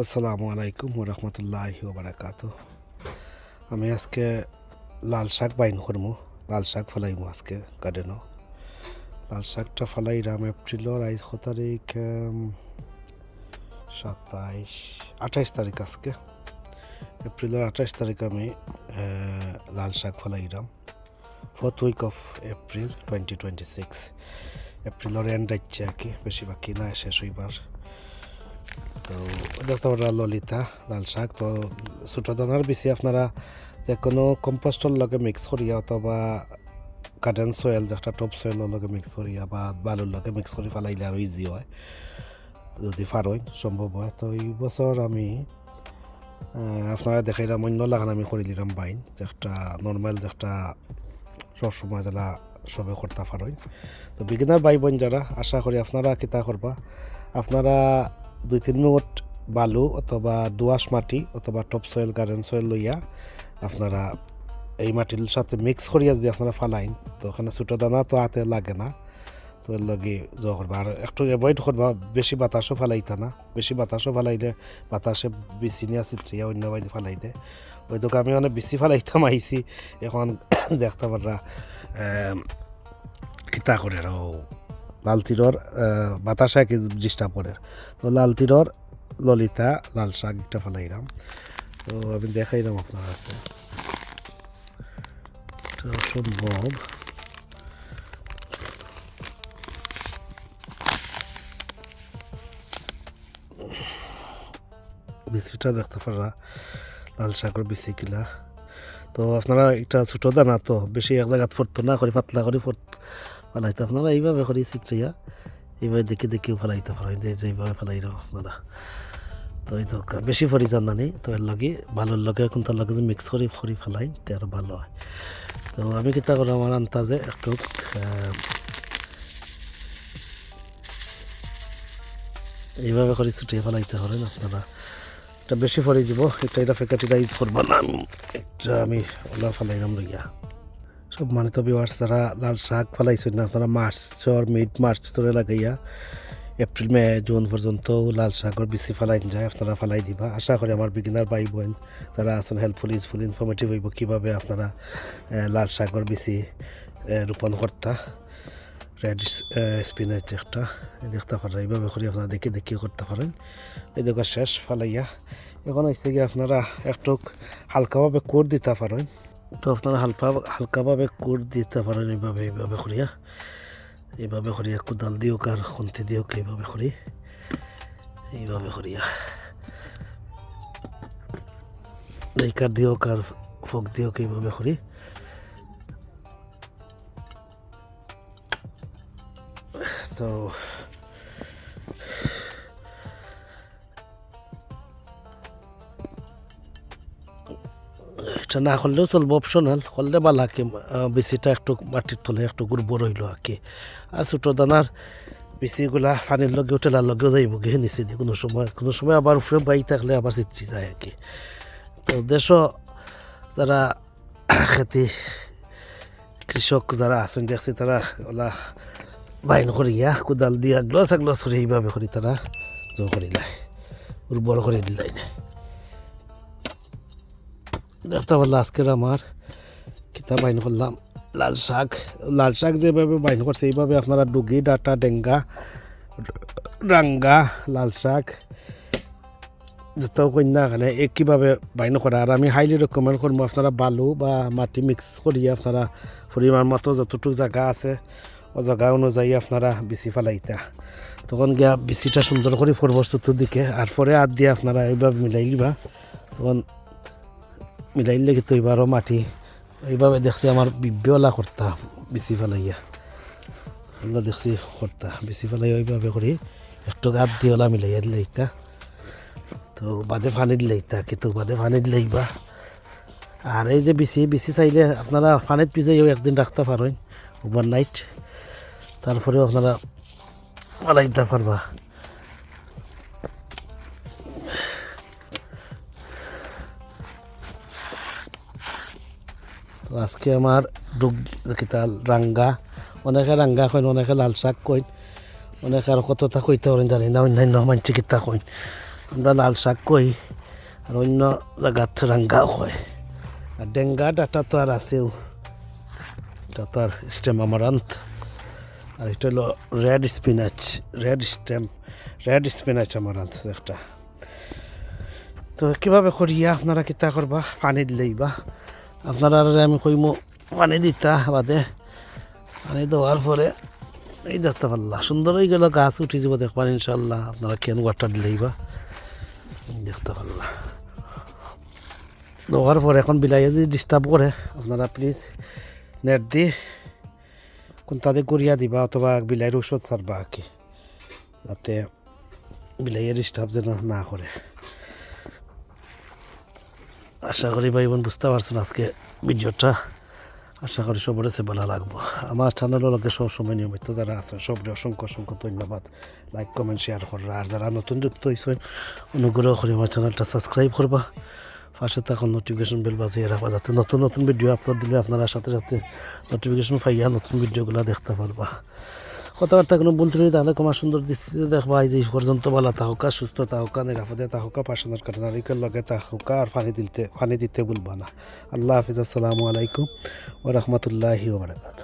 আসসালামু আলাইকুম রহমতুল্লাহি বারাকাতু। আমি আজকে লাল শাক বাইন করবো, লাল শাক ফলাইমু আজকে গার্ডেনও। লাল শাকটা ফলাইলাম এপ্রিলের 8 তারিখ, 28 তারিখ আজকে। এপ্রিলের 28 তারিখ আমি লাল শাক ফলাইলাম, 4th উইক অফ এপ্রিল 2026। এপ্রিলের এন্ড আইছে আর কি, বেশি বাকি না, শেষ হইবার। তো দেখতে পারা ললিতা লাল শাক। তো ছোটো দানার বেশি আপনারা যে কোনো কম্পোস্টর লগে মিক্স করিয়া অথবা গার্ডেন সয়েল, যেটা টপ সয়েলের লগে মিক্স করিয়া বা বালুর লগে মিক্স করে ফেলাইলে আরও ইজি হয় যদি ফারইন সম্ভব হয়। তো এই বছর আমি আপনারা দেখাইলাম অন্য লাগান আমি করে দিলাম বাইন, যেটা নর্মাল, যেটা সবসময় যারা সবে করতে পারেন। তো বিগিনার ভাই বোন যারা, আশা করি আপনারা কিতা করবা, আপনারা 2-3 মিনিট বালু অথবা দোআঁশ মাটি অথবা টপ সয়েল, গার্ডেন সয়েল লইয়া আপনারা এই মাটির সাথে মিক্স করিয়া যদি আপনারা ফালাইন, তো ওখানে ছোটো দানা তো হাতে লাগে না। তো এর লগে জোয়া করবা, আর একটু অ্যাভয়েড করবা বেশি বাতাসও ফালাইতা না। বেশি বাতাসও ফালাইলে বাতাসে বেশি নিয়ে চিত্রিয়া অন্য বাইরে ফালাই দেয়। ওই তোকে আমি অনেক বেশি ফালাইতাম আইছি, এখন দেখতে পারা কিতা করে আর লাল তীরর বাতাসা কি ডিস্টার্ব করে। তো লাল তীরর ললিতা লাল শাক একটা ফেলাইলাম। তো আমি দেখাইলাম আপনার কাছে, তো সম্ভব বিচিটা দেখতে পারা লাল শাকের বিচি কিলা। তো আপনারা একটা ছোটো দানা তো বেশি এক জায়গাত ফরতো না করে, পাতলা করে ফেলাইতে আপনারা এইভাবে করে চিত্রিয়া এইভাবে দেখে দেখেও ফেলাইতে পারেন, যেইভাবে ফেলাইলাম আপনারা। তো এই তো বেশি ফরি জানা নেই, তো এর লগে ভালোর লগে এখন তার লগে যে মিক্স করে ফেলাই তো আরও ভালো হয়। তো আমি কিতা করে আমার আন্তাজে একটু এইভাবে করে ছুটিয়ে ফেলাইতে পারেন আপনারা। এটা বেশি ফরি যাব, এটা ফেকাটিটা ইউজ করবা না, এটা আমি ওলা ফেলাইলাম লইয়া। সব মানে তো বিওয়ার্স যারা লাল শাক ফলাইছেন না, আপনারা মিড মার্চ ধরে লাগাইয়া এপ্রিল মে জুন পর্যন্ত লাল শাকর বেশি ফেলাই যায়, আপনারা ফেলাই দিবা। আশা করি আমার বিগিনার ভাই বোন যারা আছেন হেল্পফুল, ইউজফুল, ইনফরমেটিভ হইব কীভাবে আপনারা লাল শাকর বেশি রোপণ করতা। রেড স্পিনাচ একটা দেখতে পারেন, এইভাবে করে আপনারা দেখে দেখে করতে পারেন। এই দেখো শেষ ফেলাইয়া, এখন হচ্ছে গিয়ে আপনারা একটু হালকাভাবে কোর দিতে পারেন। তো আপনারা হালকাভাবে কোর দিতে পারেন এইভাবে করিয়া কোদাল দিওক আর খুন্তি দিওক, এইভাবে করিয়া কাঠ দিওক আর ফোক দিওক, এইভাবে করি। তো এটা না করলেও চলবো, অপশনাল করলে বালাকে বেশিটা একটু মাটির তলে একটু গুড়বর হইল আর কি। আর ছোটো দানার বেশিগুলা পানির লগেও টেলার লগেও যাইব গিয়ে নিচে দিয়ে কোনো সময় আবার উপরে বাই থাকলে আবার চিত্রি যায় আর কি। তো দেশও যারা খেতি কৃষক যারা আছেন দেখছি, তারা ওলা বাইন করিয়া কোদাল দিয়া গ্লস করে এইভাবে করি তারা জো করিলাই, উর্বর করে দিলাই। দেখতে পারলো আজকের আমার কিতা বাইন করলাম লাল শাক যেভাবে বাইন করছে এইভাবে আপনারা ডুগি, ডাটা, ডেঙ্গা, রাঙ্গা লাল শাক যেটাও কন্যা এখানে একইভাবে বাইন করা। আর আমি হাইলি রেকমেন্ড করবো আপনারা বালু বা মাটি মিক্স করিয়া আপনারা পরিমাণ মতো যতটুকু জায়গা আছে ও জায়গা অনুযায়ী আপনারা বিচি ফেলাইতা, তখন গিয়া বিচিটা সুন্দর করে ফরবর চতুর্দিকে। আর পরে হাত দিয়ে আপনারা এইভাবে মিলাই লিবা, তখন মিলাইলে কিন্তু এবারও মাটি এইভাবে দেখছি আমার বিবেওলা করতা বিচি ফেলাইয়া, ওলা দেখছি করতা বিচি ফেলাই ওইভাবে করি একটু গাত দিয়ে ওলা মিলাইয়া দিলে ইটা। তো বাদে পানি দিলে ইটা, কিন্তু বাদে পানি দিলে ইবা। আর এই যে বিচি চাইলে আপনারা পানিত ভিজাইও একদিন রাখতে পারেন ওভারনাইট, তারপরেও আপনারা ফেলাইতে পারবা। তো আজকে আমার কিতা রাঙ্গা, অনেকে রাঙ্গা কইন, অনেকে লাল শাক কইন, অনেকে আর কতটা কইতে পারেন জানি না, অন্যান্য মানছি কিতা কইন। আমরা লাল শাক কই, আর অন্য জায়গাত রাঙ্গাও হয়। আর ডেঙ্গা ডাটা তো আর আছেও, এটা তো আর স্টেম আমারান্থ। আর এটা হলো red spinach, red spinach amaranth একটা। তো কীভাবে করিয়া আপনারা কিতা করবা, পানি দিলেই বা আপনারা আমি কইমো পানি দিতা বাদে, পানি দেওয়ার পরে এই দেখতে পারলা সুন্দর হয়ে গেল, গাছ উঠে যাব দেখবার ইনশাল্লাহ। আপনারা কেন ওয়াটার দিলেই বা দেখতে পারলা। দেওয়ার পরে এখন বিলাইয়ে যদি ডিস্টার্ব করে আপনারা প্লিজ নেট দিয়ে কোনটাতে করিয়া দিবা, অথবা বিলাইয়ের ওষুধ ছাড়বা আর কি, যাতে বিলাইয়ের ডিস্টার্ব যেন না করে। আশা করি ভাই বোন বুঝতে পারছেন আজকে ভিডিওটা, আশা করি সবরে সে ভালো লাগবো। আমার চ্যানেলের লগে সবসময় নিয়মিত যারা আছেন সবরে অসংখ্য অসংখ্য ধন্যবাদ। লাইক কমেন্ট শেয়ার কররা, আর যারা নতুন যুক্ত হয়েছেন অনুগ্রহ করে আমার চ্যানেলটা সাবস্ক্রাইব করবা, পাশে তখন নোটিফিকেশন বেল বাজিয়ে রাখবা, যাতে নতুন নতুন ভিডিও আপলোড দিলে আপনারা সাথে সাথে নোটিফিকেশন পাইয়া নতুন ভিডিওগুলো দেখতে পারবা। কথাবার্তা কোনো ভুল ত্রুটি তাহলে তোমার সুন্দর দৃষ্টিতে দেখবা। এই যে পর্যন্ত ভালো থাকুকা, সুস্থ থাকুকা, নিরাপদে থাকুকা, পাশানোর কাটানারিকের লগে থাকুকা, আর পানি দিতে ভুলবা না। আল্লাহ হাফিজ, আসসালামু আলাইকুম ওয়া রাহমাতুল্লাহি ওয়া বারাকাতুহু।